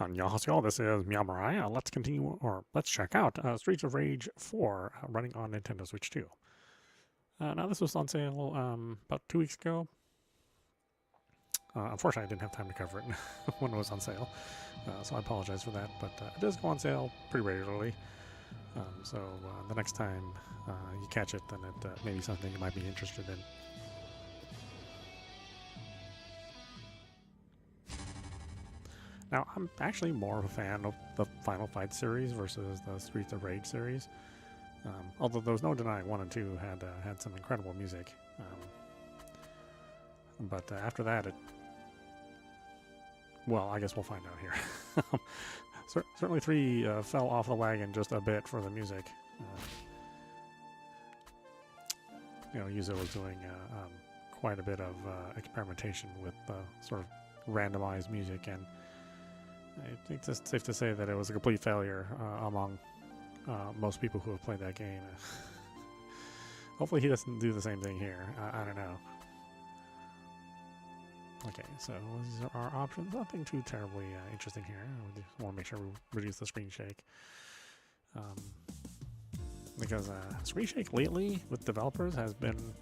Annyeonghaseyo, this is meowmurai. Let's continue, or let's check out Streets of Rage 4 running on Nintendo Switch 2. Now, this was on sale about 2 weeks ago. Unfortunately, I didn't have time to cover it when it was on sale, so I apologize for that, but it does go on sale pretty regularly. So the next time you catch it, then it may be something you might be interested in. Now, I'm actually more of a fan of the Final Fight series versus the Streets of Rage series. Although there's no denying 1 and 2 had some incredible music. But after that, well, I guess we'll find out here. Certainly 3 fell off the wagon just a bit for the music. Yuzo was doing quite a bit of experimentation with sort of randomized music, and I think it's safe to say that it was a complete failure among most people who have played that game. Hopefully he doesn't do the same thing here. I don't know. Okay, so these are our options. Nothing too terribly interesting here. We just want to make sure we reduce the screen shake. Because screen shake lately with developers has been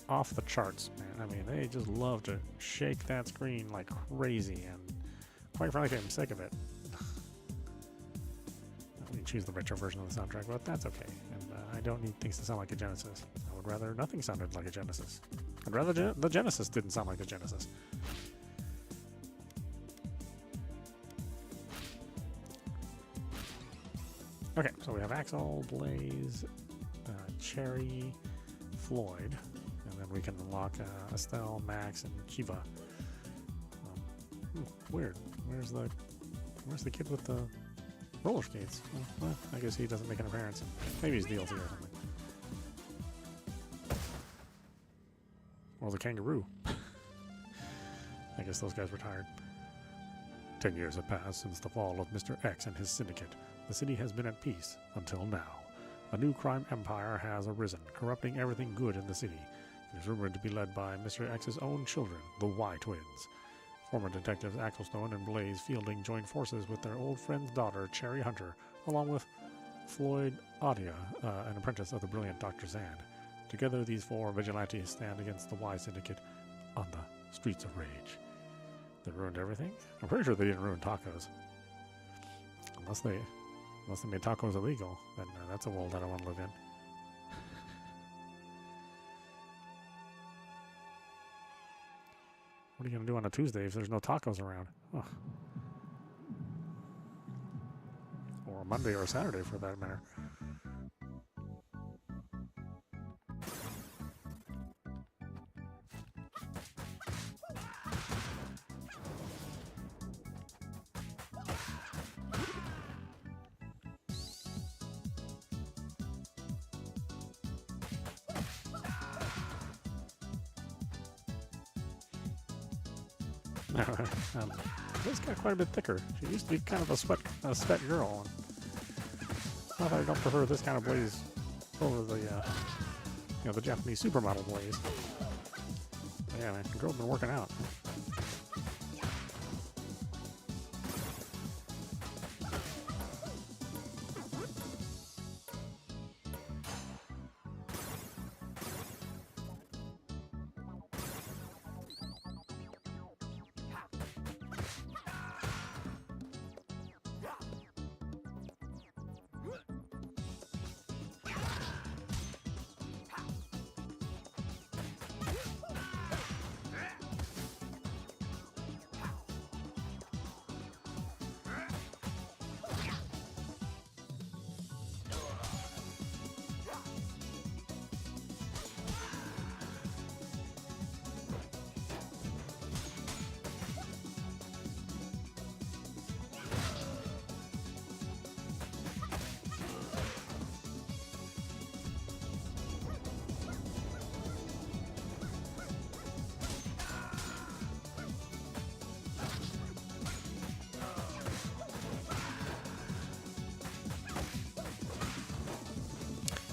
off the charts, man. I mean, they just love to shake that screen like crazy, and quite frankly, I'm sick of it. You choose the retro version of the soundtrack, but that's okay. And I don't need things to sound like a Genesis. I would rather nothing sounded like a Genesis. I'd rather the Genesis didn't sound like the Genesis. Okay, so we have Axel, Blaze, Cherry, Floyd, and then we can unlock Estelle, Max, and Kiva. Weird. Where's the kid with the roller skates? Well, I guess he doesn't make an appearance. Maybe he's DLC or something. Or the kangaroo. I guess those guys retired. 10 years have passed since the fall of Mr. X and his syndicate. The city has been at peace until now. A new crime empire has arisen, corrupting everything good in the city. It is rumored to be led by Mr. X's own children, the Y twins. Former detectives Axelstone and Blaze Fielding joined forces with their old friend's daughter, Cherry Hunter, along with Floyd Adia, an apprentice of the brilliant Dr. Zand. Together, these 4 vigilantes stand against the Y Syndicate on the Streets of Rage. They ruined everything? I'm pretty sure they didn't ruin tacos. Unless they made tacos illegal, then that's a world I don't want to live in. What are you going to do on a Tuesday if there's no tacos around? Oh. Or a Monday or a Saturday for that matter. This got quite a bit thicker. She used to be kind of a sweat girl. Not that I don't prefer this kind of Blaze over the Japanese supermodel Blaze. But yeah, man, the girl's been working out.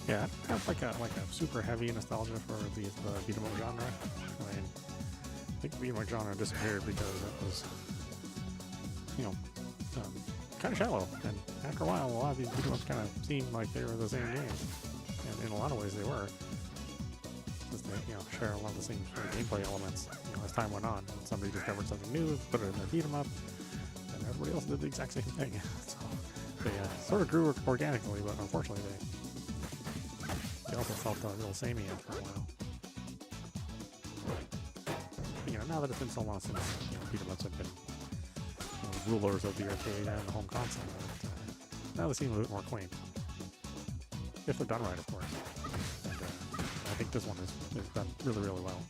Yeah, I have like a super heavy nostalgia for the beat 'em up genre. I mean, I think the beat 'em up genre disappeared because it was, kind of shallow, and after a while, a lot of these beat 'em ups kind of seemed like they were the same game, and in a lot of ways they were. Just they, share a lot of the same sort of gameplay elements. As time went on, and somebody discovered something new, put it in their beat 'em up, and everybody else did the exact same thing. So they sort of grew organically, but unfortunately they also felt a little samey after a while. But, now that it's been so long since beat 'em ups have been rulers of the arcade and the home console, now they seem a little bit more quaint, if they're done right, of course. And I think this one is done really, really well.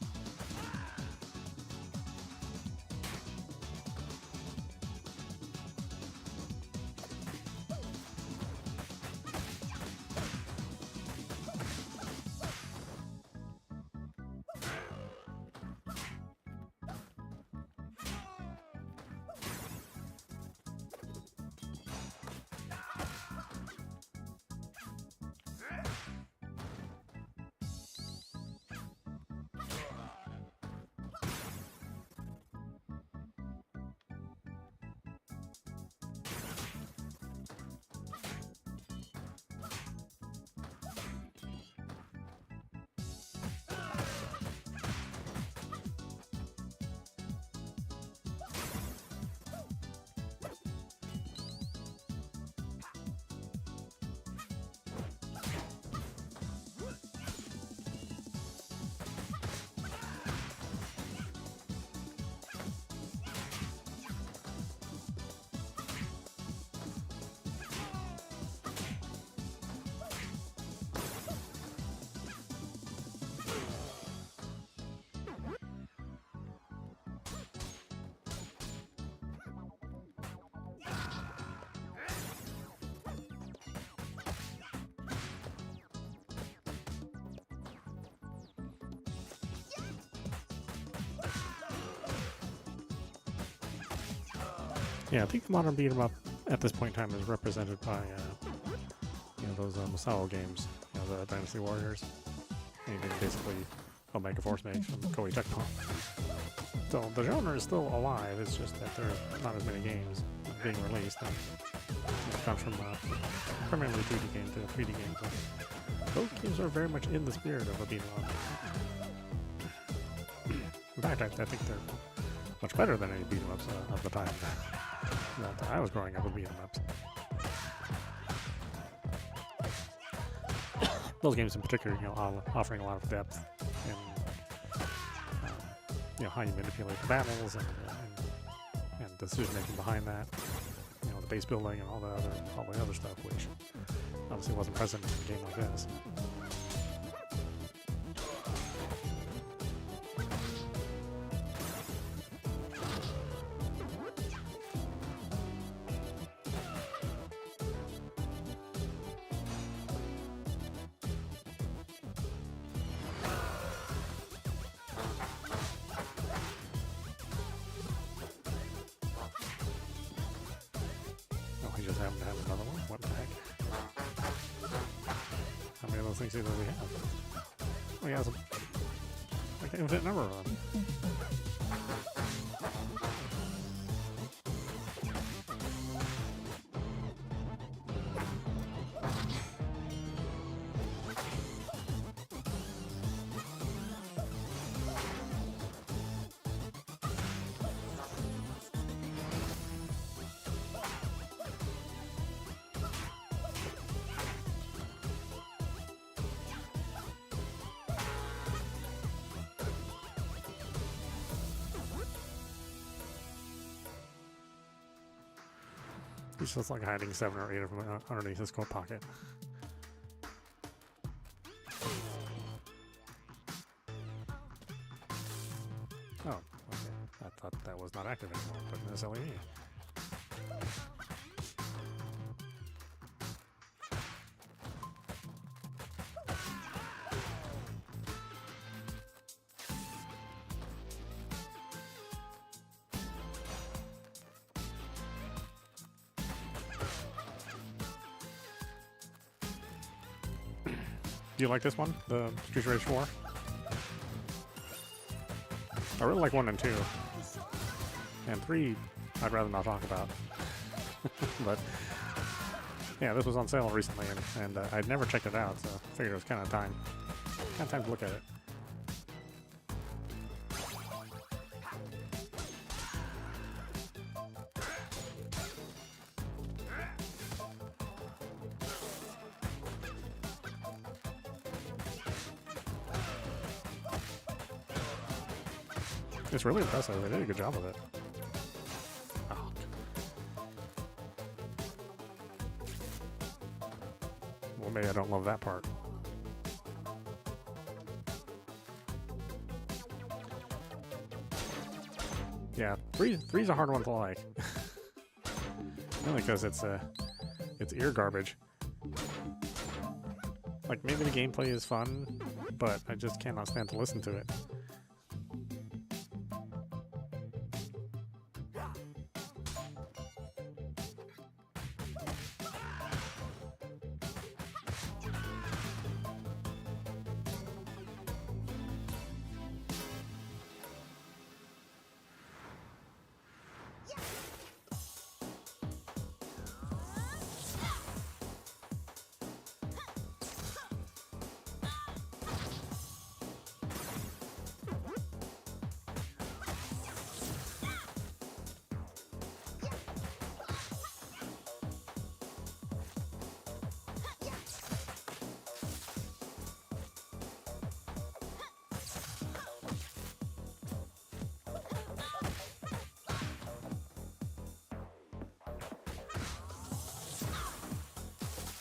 Yeah, I think the modern beat 'em up at this point in time is represented by those Masao games, the Dynasty Warriors. Anything basically Omega Force makes from Koei Tecmo. So the genre is still alive. It's just that there's not as many games being released. And it comes from primarily 2D games to 3D games. But those games are very much in the spirit of a beat 'em up. In fact, I think they're much better than any beat 'em ups of the time that I was growing up with beat 'em ups. Those games in particular, offering a lot of depth and how you manipulate the battles and decision making behind that. The base building and all the other stuff, which obviously wasn't present in a game like this. We just happen to have another one. What the heck? How many of those things do we have? We have like an infinite number of them. He's just like hiding 7 or 8 of them underneath his coat pocket. Oh, okay. I thought that was not active anymore, but it's LED. Do you like this one, the Street Race 4? I really like 1 and 2. And 3, I'd rather not talk about. But yeah, this was on sale recently, and I'd never checked it out, so I figured it was kind of time to look at it. It's really impressive. They did a good job of it. Oh. Well, maybe I don't love that part. Yeah, three's a hard one to like. Mainly because it's ear garbage. Like, maybe the gameplay is fun, but I just cannot stand to listen to it.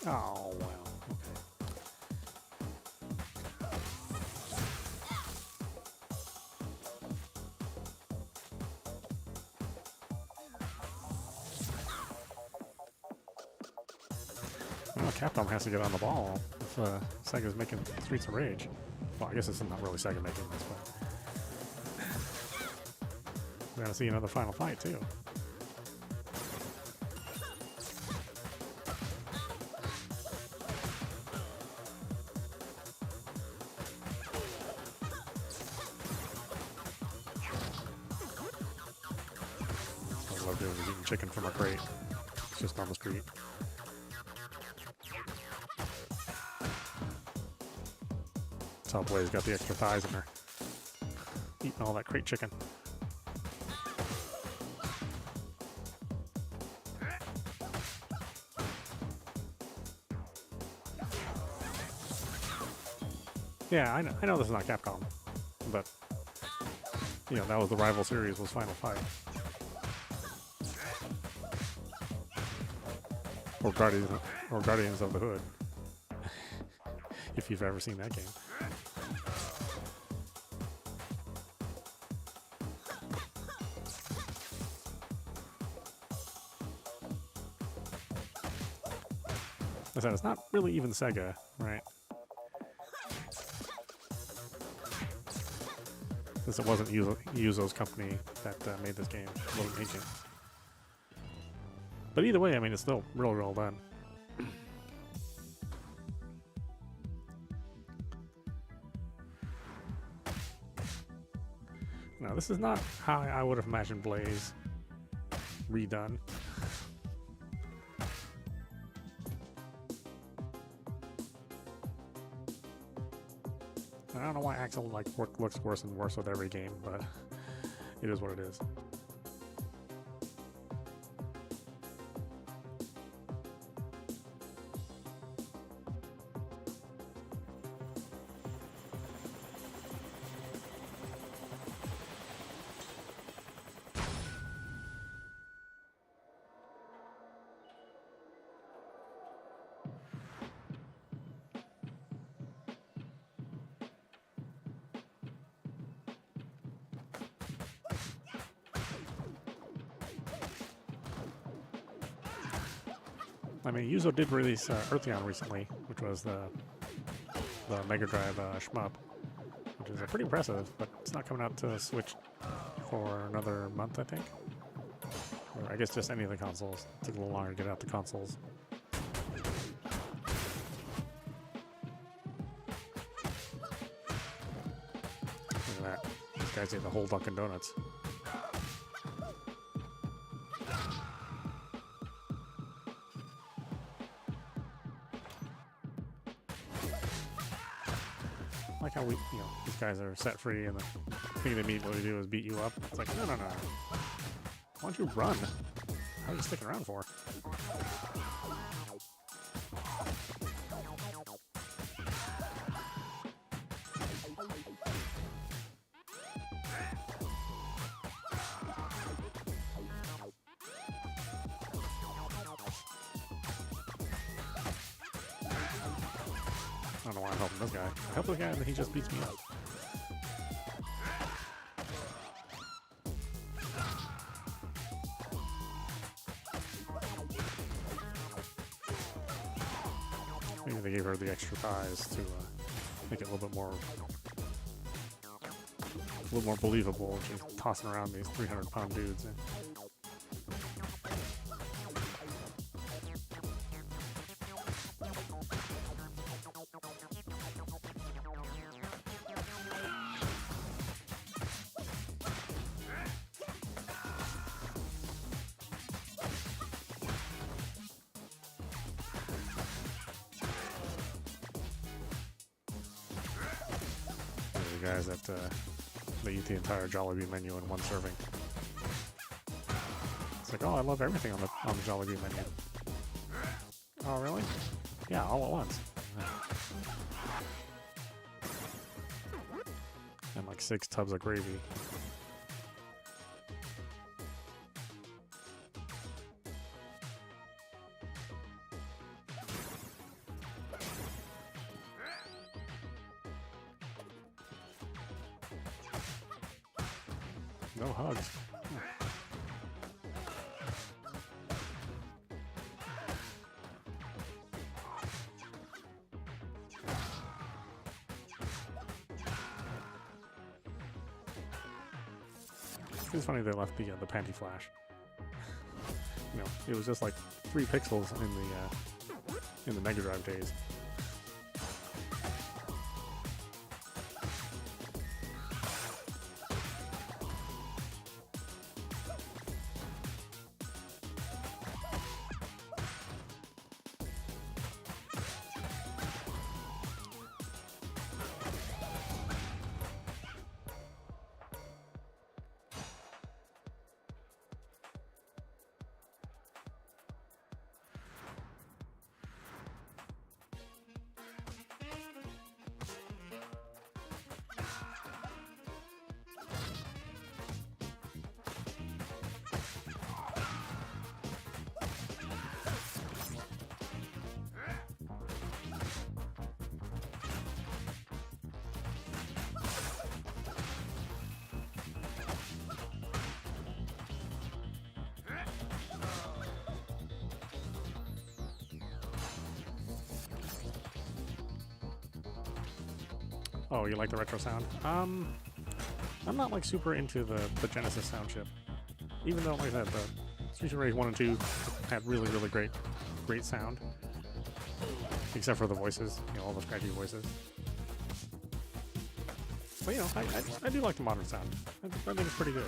Oh, wow. Well, Capcom has to get on the ball if Sega's making Streets of Rage. Well, I guess it's not really Sega making this, but we're gonna see another Final Fight too. I love doing is eating chicken from a crate. It's just on the street. That's how Blaze got the extra thighs in her. Eating all that crate chicken. Yeah, I know this is not Capcom, but you know, that was the rival series, was Final Fight. Or Guardians of the Hood. If you've ever seen that game. I said, it's not really even Sega, right? Since it wasn't Yuzo's company that made this game. It wasn't making. But either way, I mean, it's still real well done. No, this is not how I would have imagined Blaze redone. I don't know why Axel looks worse and worse with every game, but it is what it is. I mean, Yuzo did release Eartheon recently, which was the Mega Drive shmup, which is pretty impressive, but it's not coming out to Switch for another month, I think. Or I guess just any of the consoles. It took a little longer to get out the consoles. Look at that. These guys ate the whole Dunkin' Donuts. Like how these guys are set free and the thing they immediately do is beat you up. It's like, no. Why don't you run? How are you sticking around for? I don't know why I'm helping this guy. I help the guy and he just beats me up. Maybe they gave her the extra thighs to make it a little bit more believable. She's tossing around these 300-pound dudes. Guys that they eat the entire Jollibee menu in one serving. It's like, oh, I love everything on the Jollibee menu. Oh, really? Yeah, all at once. And like 6 tubs of gravy. No hugs. It's funny they left the panty flash. It was just like 3 pixels in the Mega Drive days. Oh, you like the retro sound? I'm not like super into the Genesis sound chip. Even though, like I said, the Streets of Rage 1 and 2 had really great sound. Except for the voices, all the scratchy voices. But I do like the modern sound. I think it's pretty good.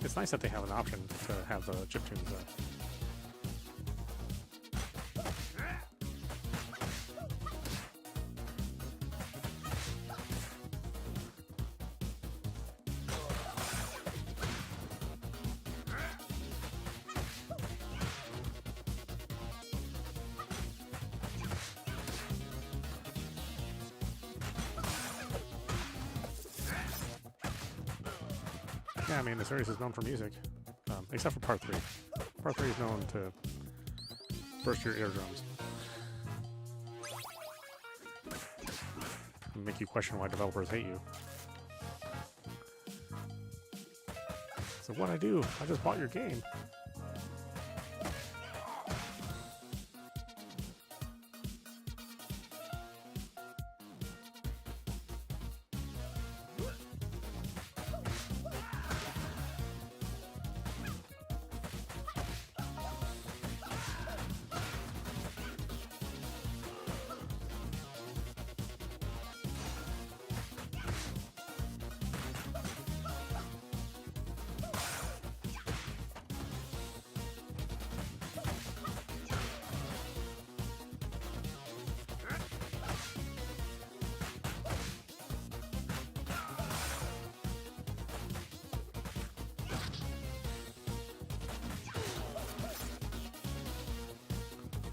It's nice that they have an option to have the chiptunes up. Yeah, I mean, the series is known for music, except for Part 3. Part 3 is known to burst your eardrums and make you question why developers hate you. So what'd I do? I just bought your game.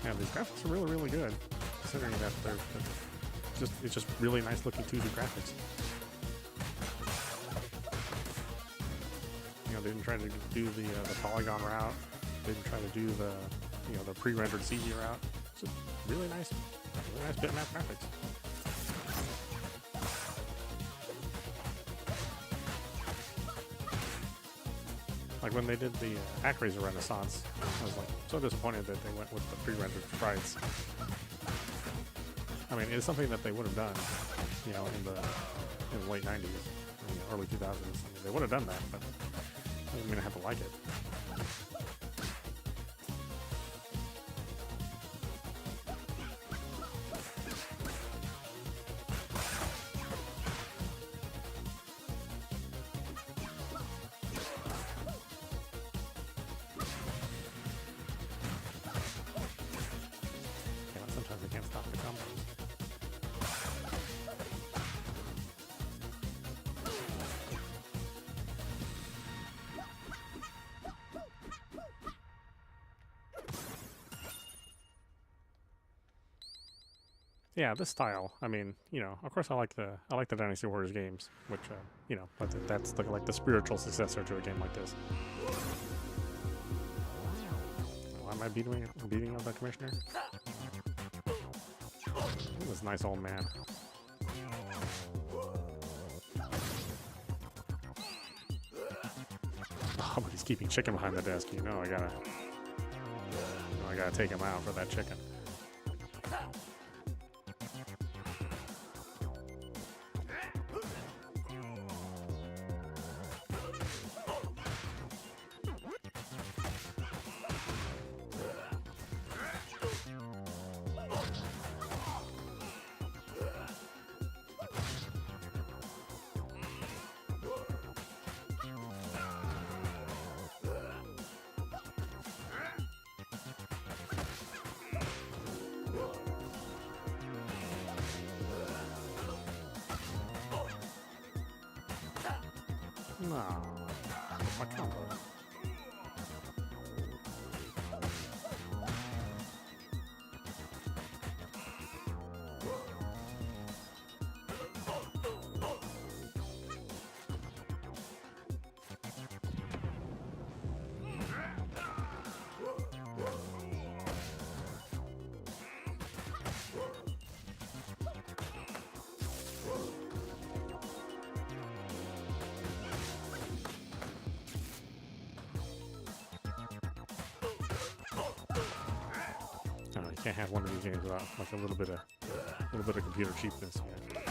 Yeah, these graphics are really, really good, considering that it's just really nice looking 2D graphics. You know, they didn't try to do the polygon route. They didn't try to do the the pre-rendered CG route. It's just really nice bitmap graphics. Like when they did the ActRaiser Renaissance, I was like so disappointed that they went with the pre-rendered sprites. I mean, it's something that they would have done, you know, in the late 90s, early 2000s. I mean, they would have done that, but I didn't mean I have to like it. Sometimes I can't stop the combos. Yeah, this style. I mean, you know, of course I like the Dynasty Warriors games, which you know, but that's like the spiritual successor to a game like this. Why am I beating up the commissioner? This nice old man. Oh, but he's keeping chicken behind the desk. You know, I gotta take him out for that chicken. No, my combo. You can't have one of these games without like a little bit of computer cheapness. Yeah.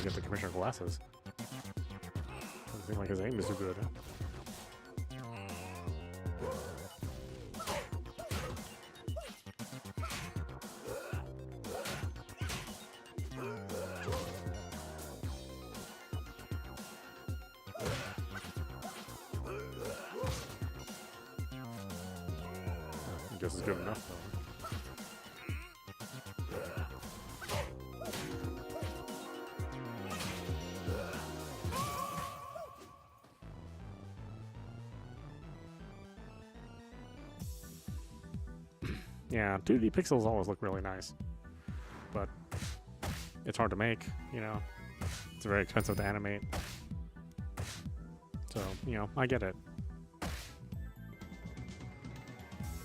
Get the commissioner glasses. Doesn't seem like his aim is too good. Huh? I guess it's good enough though. Yeah, 2D pixels always look really nice, but it's hard to make, you know. It's very expensive to animate. So, you know, I get it.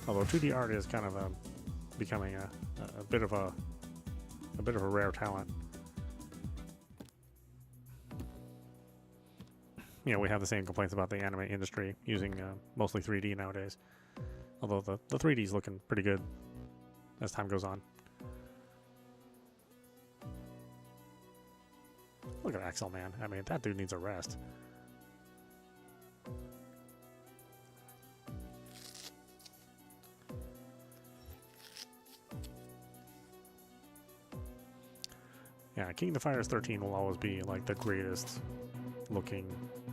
Although 2D art is kind of becoming a bit of a rare talent. You know, we have the same complaints about the anime industry using mostly 3D nowadays. Although the 3D is looking pretty good as time goes on. Look at Axel, man. I mean, that dude needs a rest. Yeah, King of Fighters 13 will always be like the greatest looking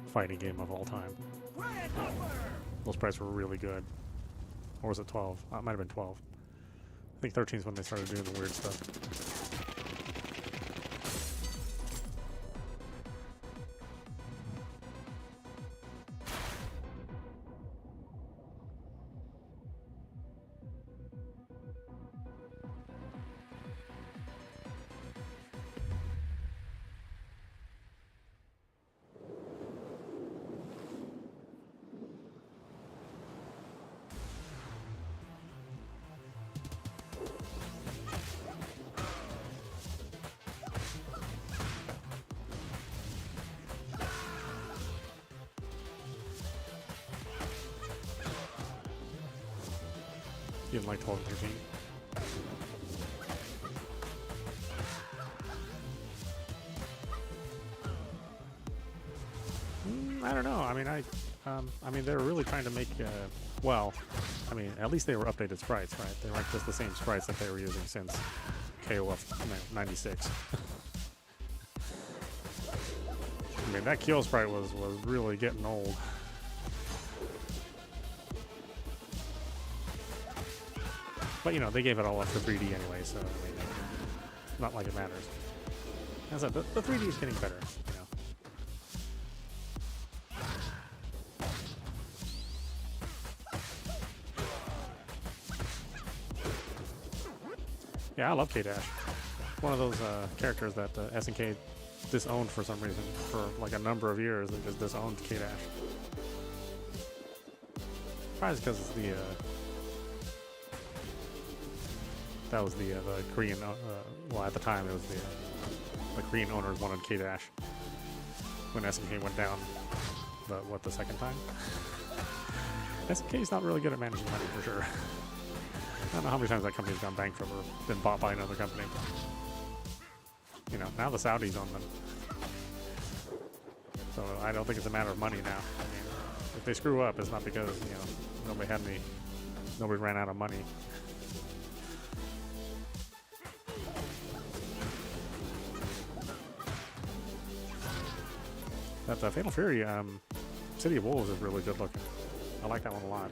fighting game of all time. Those sprites were really good. Or was it 12? It might have been 12. I think 13 is when they started doing the weird stuff. You didn't like 12 and 13? I don't know. I mean, they were really trying to make, well, I mean, at least they were updated sprites, right? They weren't just the same sprites that they were using since KOF 96. I mean, that Kyo sprite was really getting old. But, you know, they gave it all up for 3D anyway, so, I mean, not like it matters. As I said, the 3D is getting better, you know. Yeah, I love K-Dash. One of those characters that SNK disowned for some reason. For like a number of years, they just disowned K-Dash. Probably because it's the... that was the Korean... well, at the time, it was the Korean owners wanted K-Dash. When SNK went down, the second time? SNK is not really good at managing money, for sure. I don't know how many times that company's gone bankrupt or been bought by another company. You know, now the Saudis own them. So I don't think it's a matter of money now. I mean, if they screw up, it's not because, you know, nobody ran out of money. That Fatal Fury, City of Wolves is really good looking. I like that one a lot.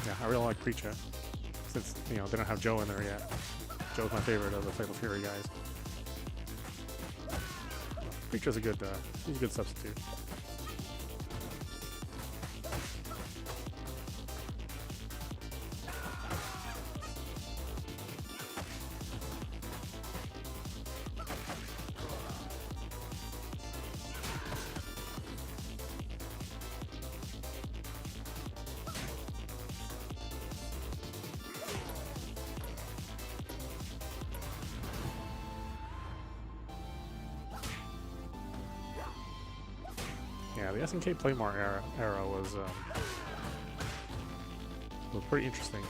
Yeah, I really like Creature. Since, you know, they don't have Joe in there yet. Joe's my favorite of the Fatal Fury guys. Creature's a good, he's a good substitute. Yeah, the SNK Playmore era was pretty interesting.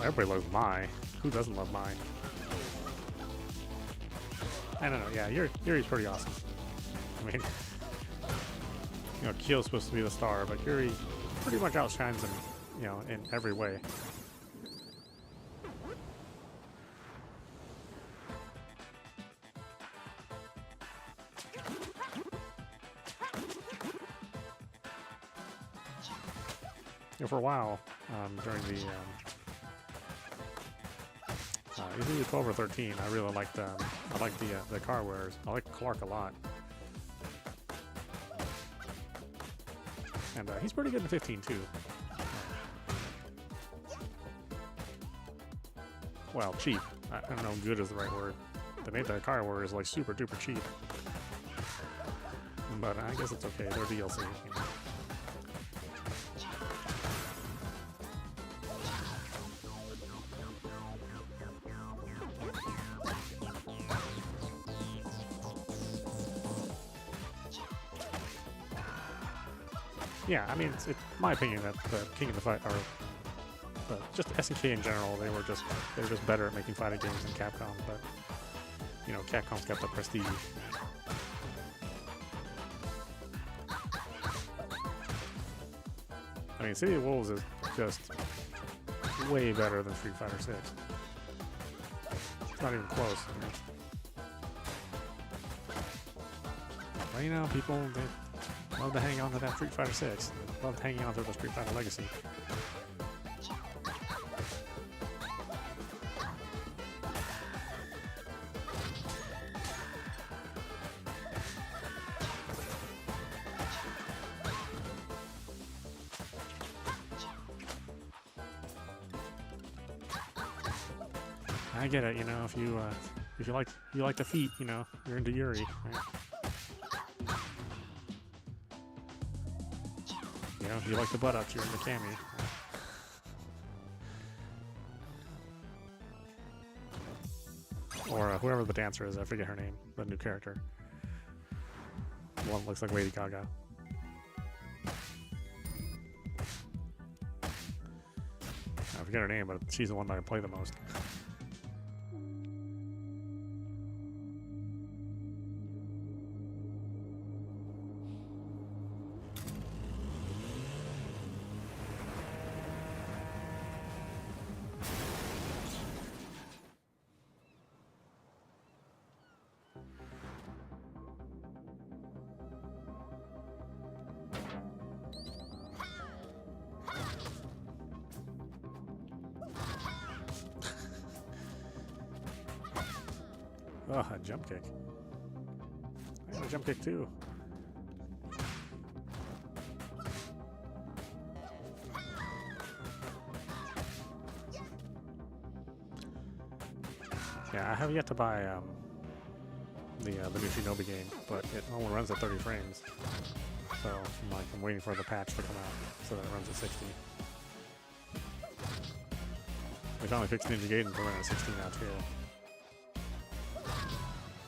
Everybody loves Mai. Who doesn't love Mai? I don't know. Yeah, Yuri's pretty awesome. I mean, you know, Kyo's supposed to be the star, but Yuri pretty much outshines him, you know, in every way. You know, for a while, during the He's either 12 or 13. I really like the the car wearers. I like Clark a lot. And he's pretty good in 15 too. Well, cheap. I don't know if good is the right word. They made the car wearers like super duper cheap. But I guess it's okay. They're DLC. You know. Yeah, I mean, it's my opinion that the King of the Fight, or just SNK in general, they were just better at making fighting games than Capcom. But you know, Capcom's got the prestige. I mean, City of Wolves is just way better than Street Fighter 6. It's not even close. You know? But you know, people they love to hang on to that Street Fighter 6. They loved hanging on to the Street Fighter Legacy. I get it, you know. If you like the feet, you know, you're into Yuri. Right? You know, if you like the buttocks, you're into Cammy. Right? Or whoever the dancer is, I forget her name, the new character. The one that looks like Lady Gaga. I forget her name, but she's the one that I play the most. Oh, a jump kick. I got a jump kick too. Yeah, I have yet to buy the new Shinobi game, but it only runs at 30 frames. So I'm waiting for the patch to come out so that it runs at 60. They finally fixed Ninja Gaiden to run at 60 now too.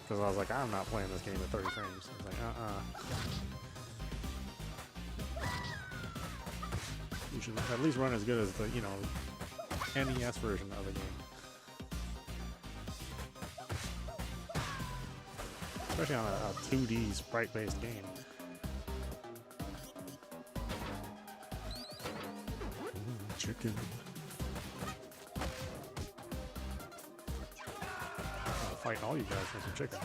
Because I was like, I'm not playing this game at 30 frames. I was like, You should at least run as good as the, you know, NES version of the game. Especially on a 2D sprite-based game. Chicken. Fighting all you guys for some chicken.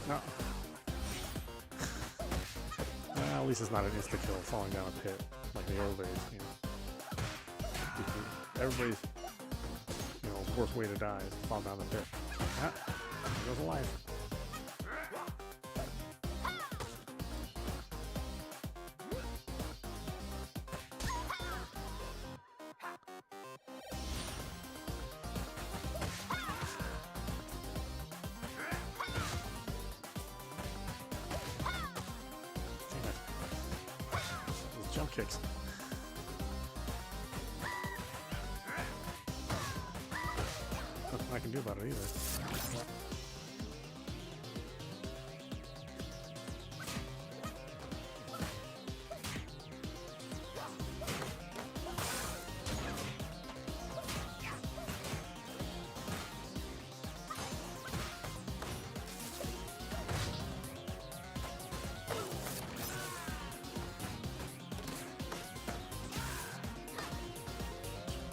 No. Well, at least it's not an insta-kill falling down a pit like the Everybody's, you know. Everybody's, you know, worst way to die is to fall down the pit. Ah, there goes a life. Jump kicks. Nothing I can do about it either.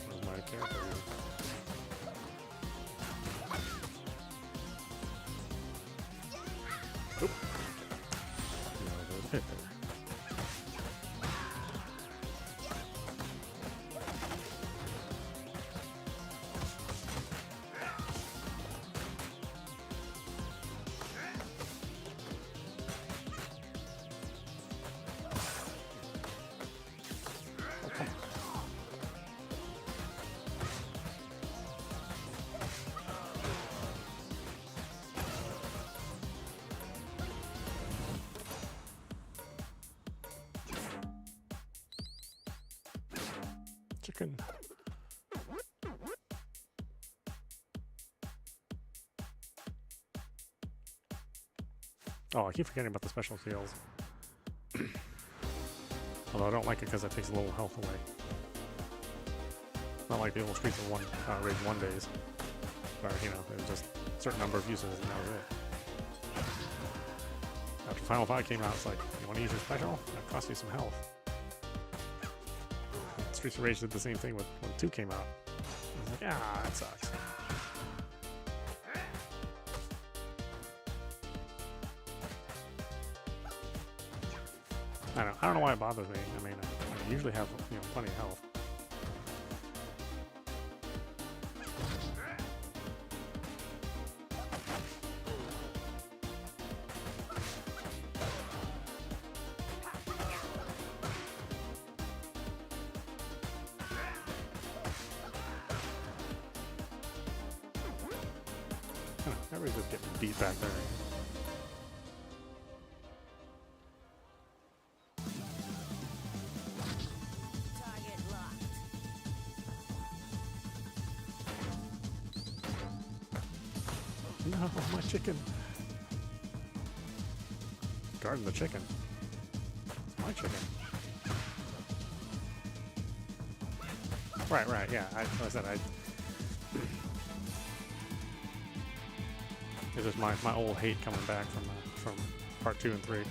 Where's my character? Oop. There goes the hit there. Oh, come on. Chicken. Oh, I keep forgetting about the special skills. Although I don't like it because it takes a little health away. Not like the old Streets of Rage 1 days, where, you know, there's just a certain number of uses and that was it. After Final Fight came out, it's like, you want to use your special? That costs you some health. Streets of Rage did the same thing when 2 came out. I was like, ah, that sucks. I don't know why it bothers me. I mean, I usually have, you know, plenty of health. Everybody's just getting beat back there. No, my chicken. Guarding the chicken. It's my chicken. Right, yeah. Like I said, it's just my old hate coming back from part 2 and 3.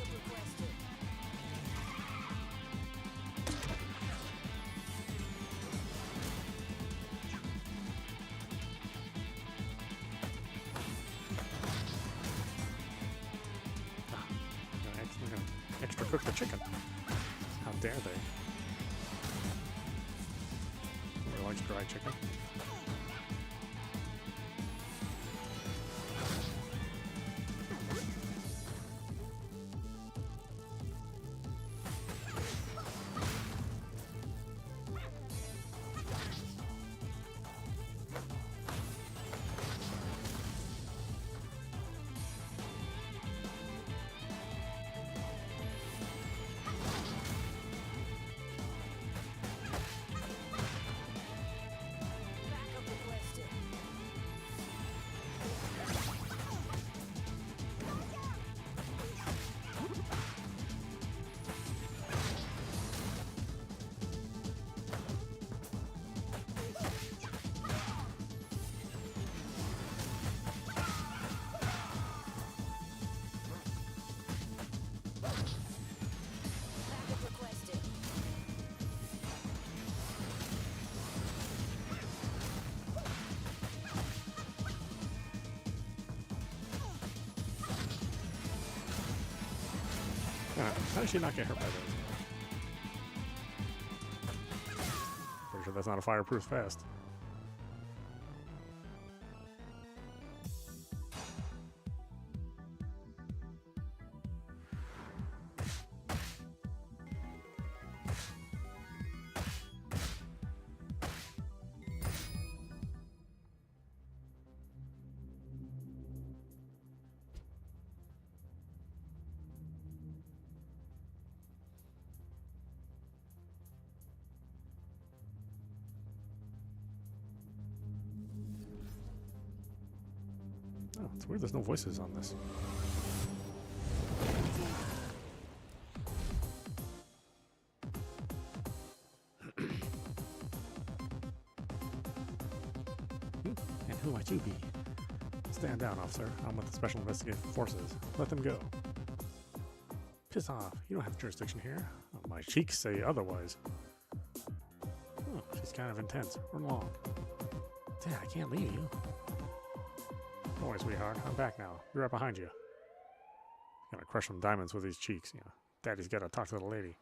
Extra cook the chicken. How dare they? Nobody likes dry chicken. How did she not get hurt by those? Pretty sure that's not a fireproof vest. Oh, it's weird there's no voices on this. And who might you be? Stand down, officer. I'm with the Special Investigative Forces. Let them go. Piss off. You don't have jurisdiction here. Oh, my cheeks say otherwise. Oh, she's kind of intense. Run along. Dad, I can't leave you. Don't worry, sweetheart. I'm back now. Be right behind you. Gonna crush some diamonds with these cheeks. You know, Daddy's gotta talk to the lady.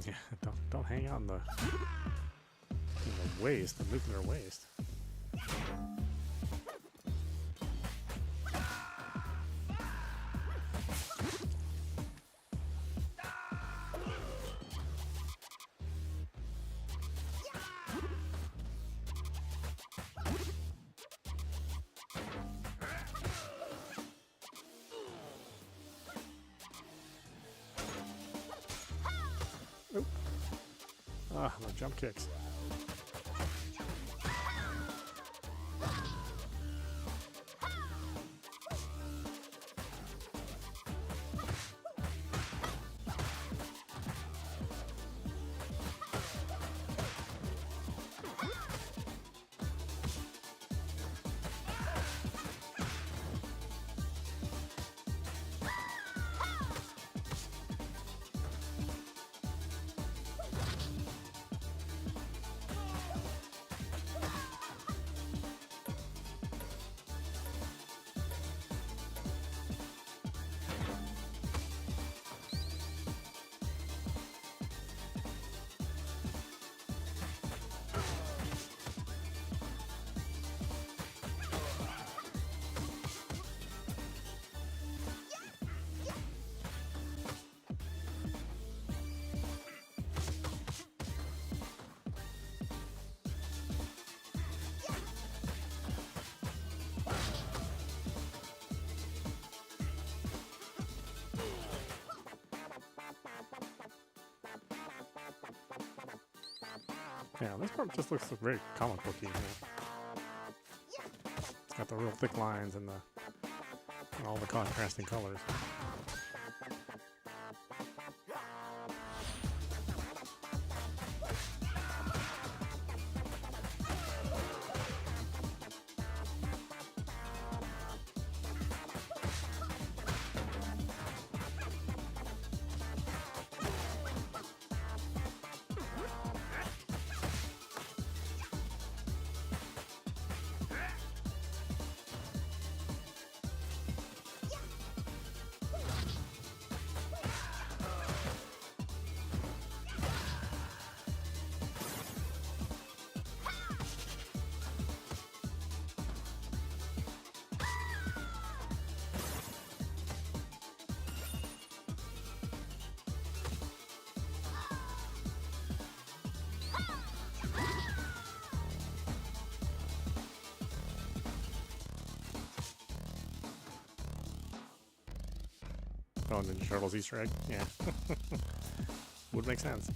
Yeah, don't hang out in the waste, the nuclear waste. Oop. Ah, the jump kicks. Yeah, this part just looks very comic booky. It's got the real thick lines and all the contrasting colors. Oh, Ninja Turtles Easter egg? Yeah. Would make sense.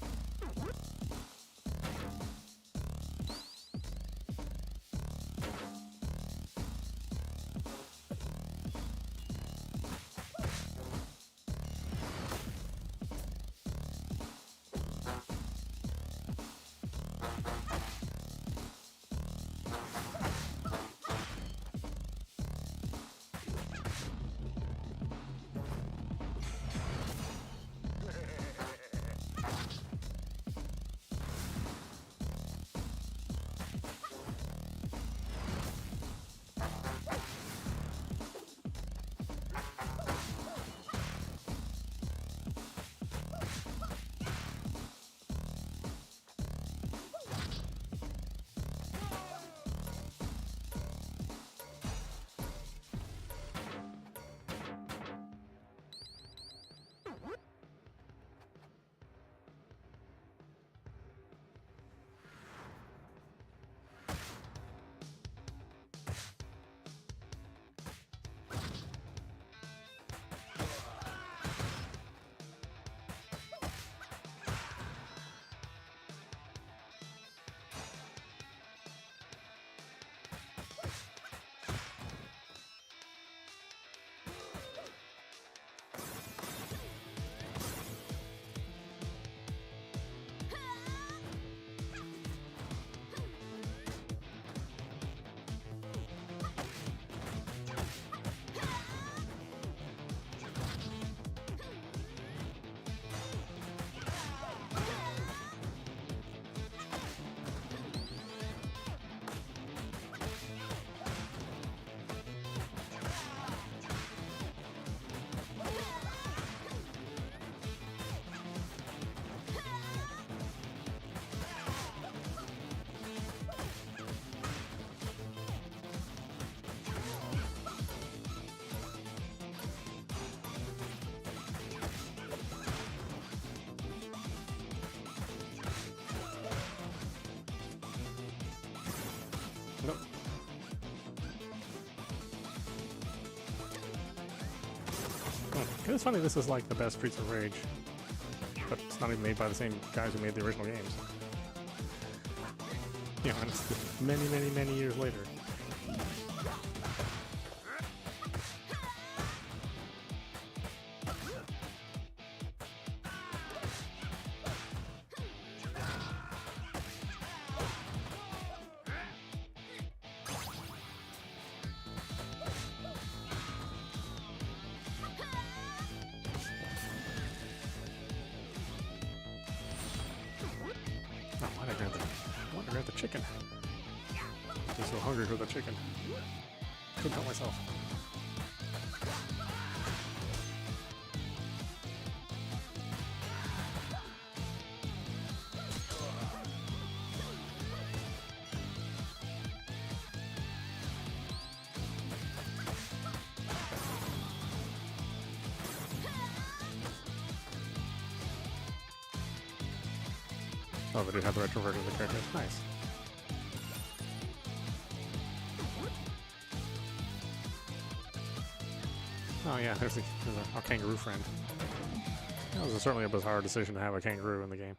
It's funny, this is like the best Streets of Rage, but it's not even made by the same guys who made the original games. You know, and it's many, many, many years later. Oh, why did I grab the chicken? I'm so hungry for the chicken. Couldn't help myself. Oh, they do have the retro version of the characters. Nice. Oh yeah, there's our kangaroo friend. That was certainly a bizarre decision to have a kangaroo in the game.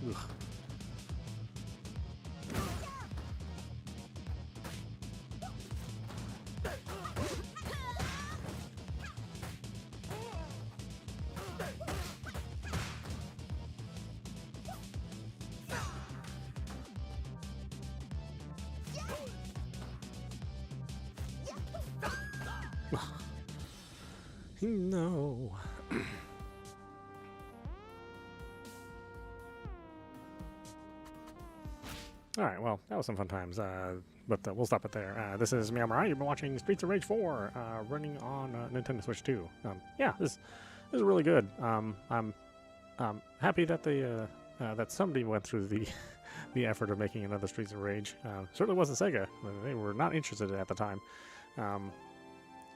Ugh. No. Alright, well, that was some fun times, but we'll stop it there. This is meowmurai. You've been watching Streets of Rage 4, running on Nintendo Switch 2. Yeah, this is really good. I'm happy that that somebody went through the effort of making another Streets of Rage. Certainly wasn't Sega. They were not interested at the time.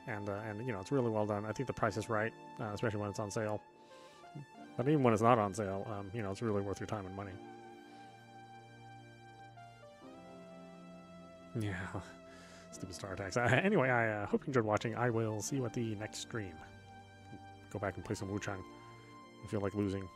And you know, it's really well done. I think the price is right, especially when it's on sale. But even when it's not on sale, you know, it's really worth your time and money. Yeah, stupid star attacks. Anyway, I hope you enjoyed watching. I will see you at the next stream. Go back and play some Wu-Chang. I feel like losing.